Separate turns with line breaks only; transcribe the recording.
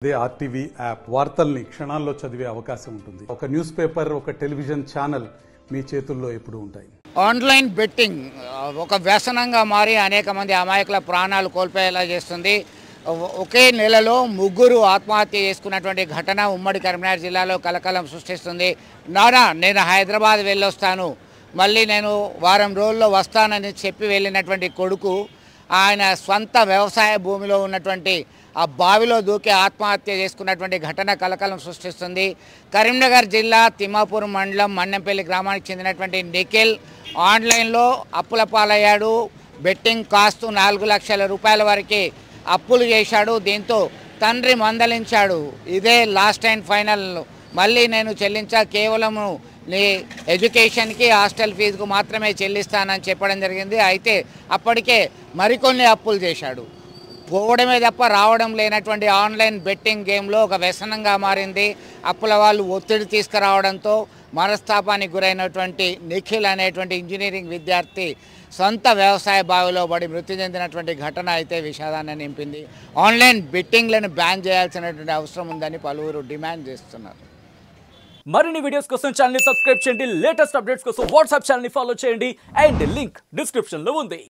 అదే RTV app వార్తల్ని క్షణాల్లో చదివే అవకాశం ఉంటుంది. ఒక న్యూస్ పేపర్, ఒక టెలివిజన్ ఛానల్ మీ చేతుల్లో ఎప్పుడూ ఉంటాయి.
ఆన్లైన్ బెట్టింగ్ ఒక వ్యసనంగా మారి అనేక మంది అమాయకుల ప్రాణాలు కోల్పోయేలా చేస్తుంది. ఒకే నెలలో ముగ్గురు ఆత్మహత్య చేసుకున్నటువంటి ఘటన ఉమ్మడి కరీంనగర్ జిల్లాలో కలకలం సృష్టిస్తుంది. నేను హైదరాబాద్ వెళ్ళొస్తాను, మళ్ళీ నేను వారం రోజుల్లో వస్తానని చెప్పి వెళ్ళినటువంటి కొడుకు ఆయన స్వంత వ్యవసాయ భూమిలో ఉన్నటువంటి ఆ బావిలో దూకి ఆత్మహత్య చేసుకున్నటువంటి ఘటన కలకలం సృష్టిస్తుంది. కరీంనగర్ జిల్లా తిమ్మాపూర్ మండలం మన్నెంపల్లి గ్రామానికి చెందినటువంటి నిఖిల్ ఆన్లైన్లో అప్పుల పాలయ్యాడు. బెట్టింగ్ కాస్తూ 4 లక్షల రూపాయల వరకు అప్పులు చేశాడు. దీంతో తండ్రి మందలించాడు, ఇదే లాస్ట్ అండ్ ఫైనల్, మళ్ళీ నేను చెల్లించా, కేవలము నీ ఎడ్యుకేషన్కి హాస్టల్ ఫీజుకు మాత్రమే చెల్లిస్తానని చెప్పడం జరిగింది. అయితే అప్పటికే మరికొన్ని అప్పులు చేశాడు. పోవడమే తప్ప రావడం లేనటువంటి ఆన్లైన్ బెట్టింగ్ గేమ్లో ఒక వ్యసనంగా మారింది. అప్పుల వాళ్ళు ఒత్తిడి తీసుకురావడంతో మనస్తాపానికి గురైనటువంటి నిఖిల్ అనేటువంటి ఇంజనీరింగ్ విద్యార్థి సొంత వ్యవసాయ బావిలో పడి మృతి చెందినటువంటి ఘటన అయితే విషాదాన్ని నింపింది. ఆన్లైన్ బెట్టింగ్లను బ్యాన్ చేయాల్సినటువంటి అవసరం ఉందని పలువురు డిమాండ్ చేస్తున్నారు.
మరిన్ని వీడియోస్ కోసం ఛానల్ ని సబ్స్క్రైబ్ చేయండి. లేటెస్ట్ అప్డేట్స్ కోసం వాట్సాప్ ఛానల్ ని ఫాలో చేయండి. అండ్ లింక్ డిస్క్రిప్షన్ లో ఉంది.